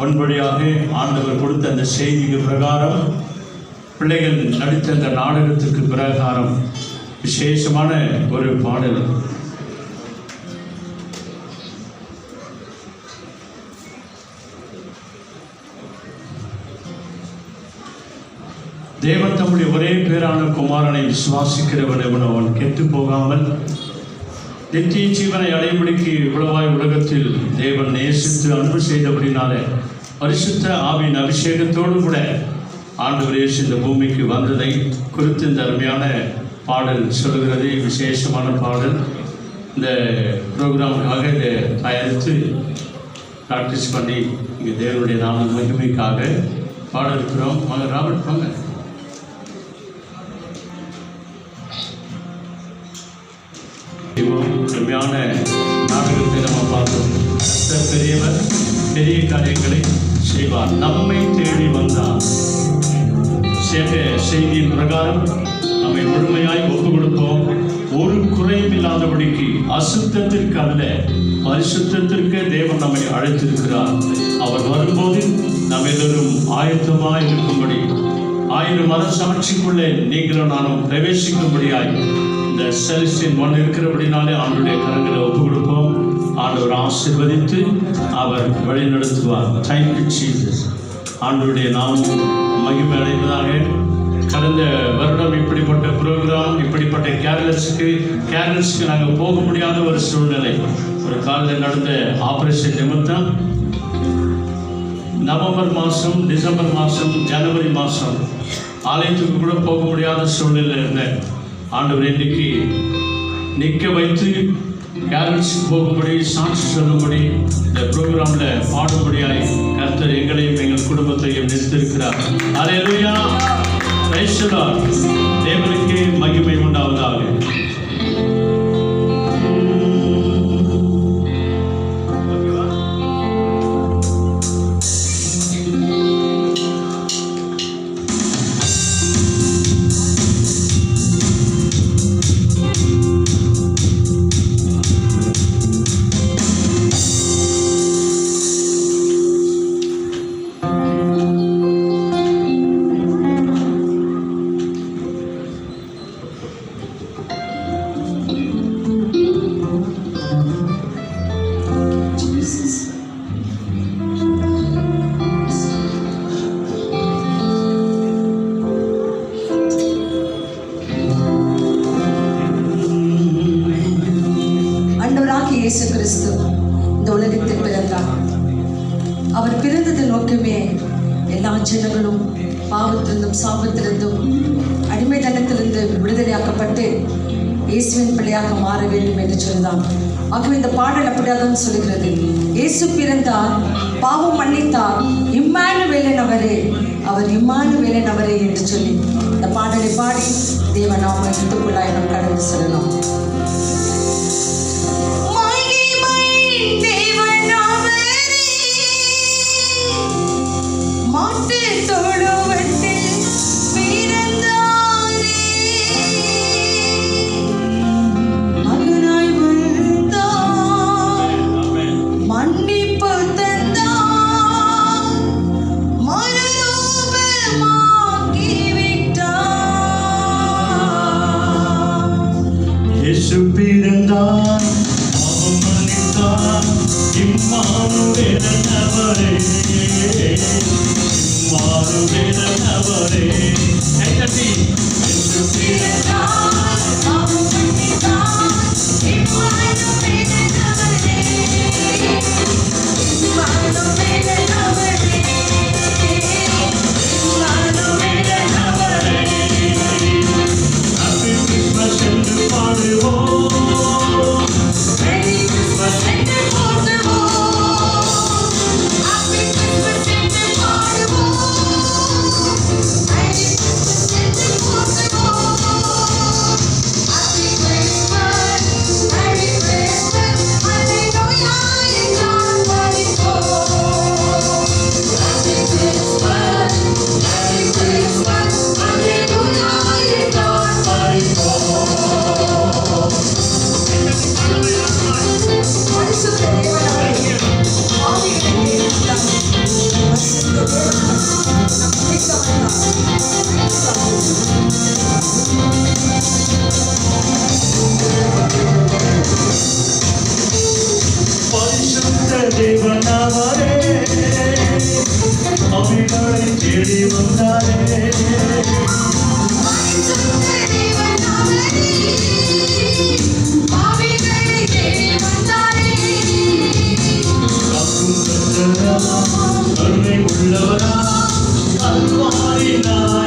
ஒன்படியாக ஆண்டவர் கொடுத்த அந்த செய்திக்கு பிரகாரம் பிள்ளைகள் நடித்த அந்த நாடகத்துக்கு பிரகாரம் விசேஷமான ஒரு பாடல். தேவன் தம்முடைய ஒரே பேரான குமாரனை விசுவாசிக்கிறவன் எவனோ அவன் கெட்டு போகாமல் நித்திய ஜீவனை அடையும்படிக்கு இவ்வளவாய் உலகத்தில் தேவன் நேசித்து அன்பு செய்தபடினாலே பரிசுத்த ஆவியின் அபிஷேகத்தோடு கூட ஆண்டவர் இயேசு இந்த பூமிக்கு வந்ததை குறித்து இந்த அருமையான பாடல் சொல்கிறது. விசேஷமான பாடல். இந்த ப்ரோக்ராமுக்காக இதை தயாரித்து ப்ராக்டிஸ் பண்ணி இங்கே தேவனுடைய நாம மகிமைக்காக பாட இருக்கிறோம். ராபர்ட் வாங்க. அருமையான நாடகத்தை நம்ம பார்த்தோம். பெரியவர் பெரிய காரியங்களை செய்வார். நம்மை தேடி வந்தார். செய்தியின் பிரகாரம் நம்மை முழுமையாய் ஒப்புக் கொடுப்போம். ஒரு குறையும் இல்லாதபடிக்கு அசுத்தத்திற்கு அல்ல பரிசுத்தத்திற்கு தேவன் நம்மை அழைத்திருக்கிறார். அவர் வரும்போது நாம் எல்லோரும் ஆயத்தமாய் இருக்கும்படி 1000 மனசாட்சிக்குள்ளே நீங்களும் நானும் பிரவேசிக்கும்படியாய் இந்த செலிஸ்டின் ஒன் இருக்கிறபடினாலே ஆண்டுடைய கரங்களை ஒப்புக் கொடுப்போம். ஆண்டவர் ஆசீர்வதித்து அவர் வழிநடத்துவார். Thank you Jesus. ஆண்டவருடைய நாமம் மகிமை அடைந்ததாக. கடந்த வருடம் இப்படிப்பட்ட ப்ரோக்ராம் இப்படிப்பட்ட கேரளஸ்க்கு நாங்கள் போக முடியாத ஒரு சூழ்நிலை. ஒரு காலையில் நடந்த ஆபரேஷன் நிமித்தம் நவம்பர் மாதம், டிசம்பர் மாதம், ஜனவரி மாதம் ஆலயத்துக்கு கூட போக முடியாத சூழ்நிலை இருந்தேன். ஆண்டவர் இன்றைக்கு நிற்க வைத்து கேரளஸ்க்கு போகும்படி சாட்சி சொல்லும்படி இந்த ப்ரோக்ராமில் பாடும்படியாய் கர்த்தர் எங்களையும் எங்கள் குடும்பத்தையும் நிறுத்திருக்கிறார். அல்லேலூயா. Praise the Lord. தேவனுக்கு மகிமை உண்டாவதாக. இயேசு கிறிஸ்து இந்த உலகத்தில் பிறந்தார். அவர் பிறந்தது நோக்கமே எல்லா ஜனங்களும் பாவத்திலிருந்தும் சாபத்திலிருந்தும் அடிமைத்தனத்திலிருந்து விடுதலையாக்கப்பட்டு இயேசுவின் பிள்ளையாக மாற வேண்டும் என்று சொல்லுதான். ஆகவே இந்த பாடல் அப்படியாதான் சொல்லுகிறது. இயேசு பிறந்தார், பாவம் மன்னித்தார், இம்மானுவேலன் அவரே, அவர் இம்மானுவேலன் அவரே என்று சொல்லி இந்த பாடலை பாடி தேவ நாம எடுத்துக்கொள்ளாய் நாம் கடந்து செல்லலாம். பிறந்தார், பாவம் மன்னித்தார், இம்மானுவேலன் அவரே, இம்மானுவேலன் அவரே. இயேசு பிறந்தார், பாவம் மன்னித்தார், இம்மானுவேலன் அவரே, இம்மானுவேலன் அவரே, இம்மானுவேலன் அவரே. Happy Christmas என்று பாடுவோம். Happy Christmas என்று பாடுவோம். கருணை உள்ளவரா கல்வாரி நாதரே